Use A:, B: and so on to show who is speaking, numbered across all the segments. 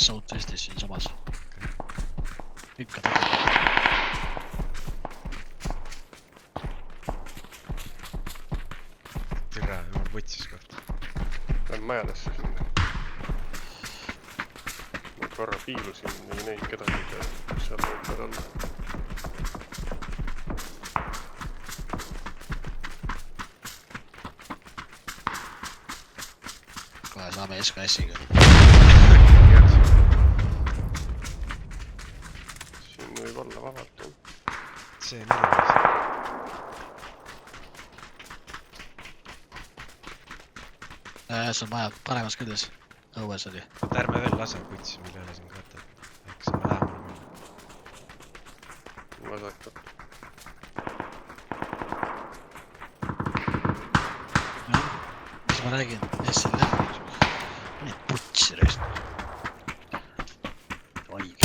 A: Southwestis siin samas. Ikka taga.
B: Türa, ma võtsis koht.
C: Lähen majadesse sinna. Ma korra piilusin nii neid kedagi, kes seal võib veel olla.
A: Kohe saame SKS-iga.
C: Siin võib olla vabalt.
B: See on
A: See on maja paremas küljes. Õues oli.
B: ärme veel lase putsi, mille üle siin kaotad. Äkki saame lähemale minna.
C: Vasakat.
A: Mis ma räägin? SLR. Nii putsi rest. Oigi.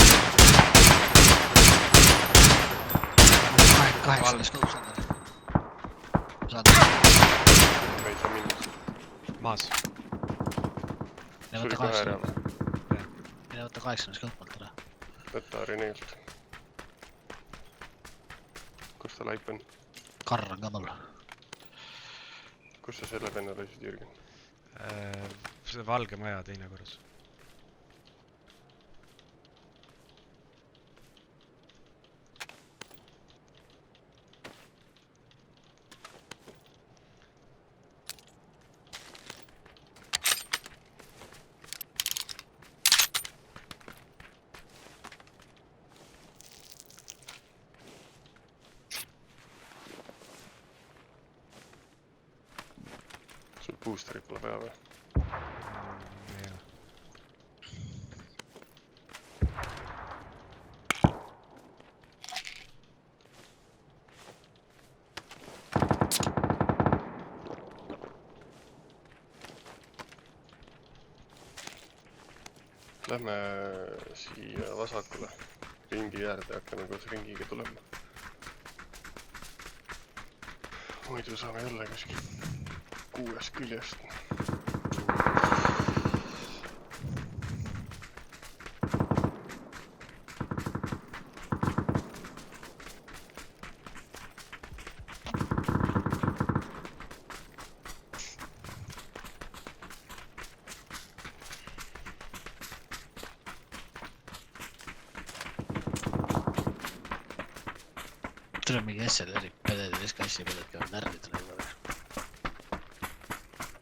A: 8 tõusad. Saad.
C: Me ei saa minna.
B: Maas.
A: Mine
C: Suri
A: võtta
C: kohe
A: 8.
C: ära.
A: Mine võtta 8 kõlpalt ära.
C: Võta Reneelt. Kus ta laip on?
A: Karr on ka mul.
C: Kus sa selle venna laisid, Jürgen?
B: See valge maja teine korras.
C: Sul boosterit pole vaja või?
B: Jah.
C: Lähme siia vasakule ringi äärde ja hakkame koos ringiga tulema. Muidu saame jälle kuskil 6 küljest.
A: Tule mingi SLR-i peded ja SKS-i peded käivad närvidele juba veel.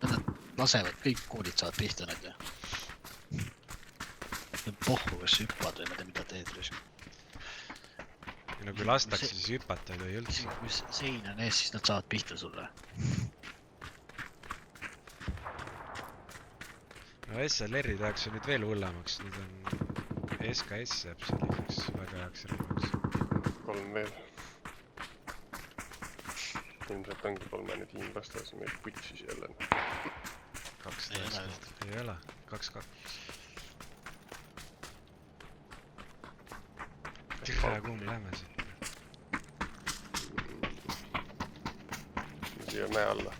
A: Nad lasevad, kõik koolid saavad pihta need ja. Pohhu, kas hüppad või ma tea, mida teed rüsk.
B: No kui lastakse, siis hüpata ei tohi üldse.
A: Kui sein on ees, siis nad saavad pihta sulle.
B: No SLR-i tehakse nüüd veel hullemaks. Nüüd on SKS jääb selliseks väga heaks relvaks.
C: 3 veel. Ilmselt ongi 3 tiim vastas meil putsis jälle.
B: 12. Ei ole. 2-2. Tühja kuum lähme siit.
C: Siia mäe alla.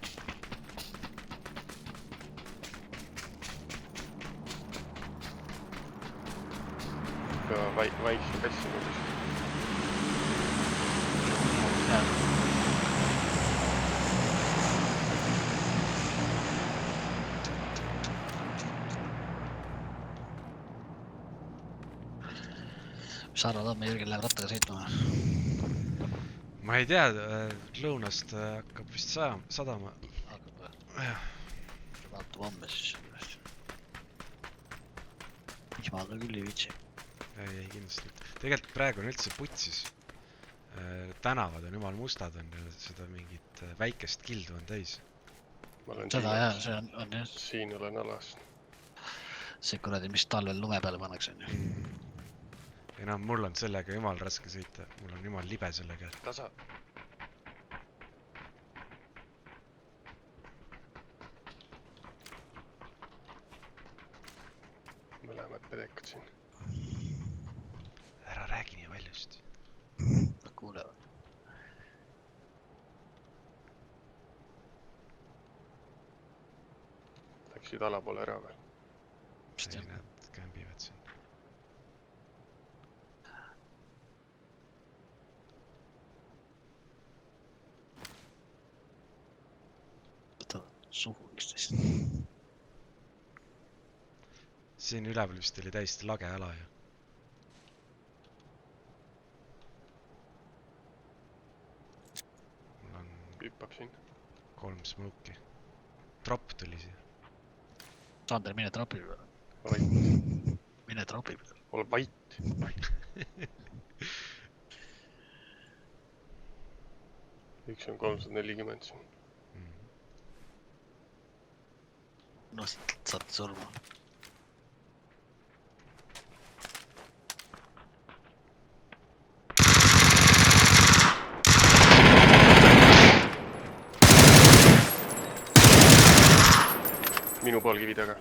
C: Ka vaikse kassima vist.
A: Mis arvad on, me Jürgen läheb rattaga sõitma?
B: Ma ei tea, lõunast hakkab vist sadama.
A: Hakkab või?
B: Jah.
A: Vaatub homme siis. Miks ma ka küll ei viitsi?
B: Ei, kindlasti. Tegelikult praegu on üldse putsis. Tänavad on jumal mustad on ja seda mingit väikest kildu on täis.
A: Seda jah, see on jah.
C: Siin olen alas.
A: See kuradi, mis talvel lume peale pannakse on ju.
B: Ei noh, mul on sellega jumal raske sõita. Mul on jumal libe sellega.
C: Tasa. Mõlemad pedekad siin.
B: Ära räägi nii valjust.
A: Nad kuulevad.
C: Läksid alapoole ära või?
B: Ei, nad kämbivad siin.
A: suhu üksteist.
B: siin üleval vist oli täiesti lage ala ju. Mul on
C: hüppab siin .
B: 3 smoke'i . Drop tuli siia .
A: Sander, mine tropi peale .
C: vait ,
A: Mine tropi peale .
C: ole vait . üks on 340 siin .
A: No siit saad surma .
C: minu pool kivi taga .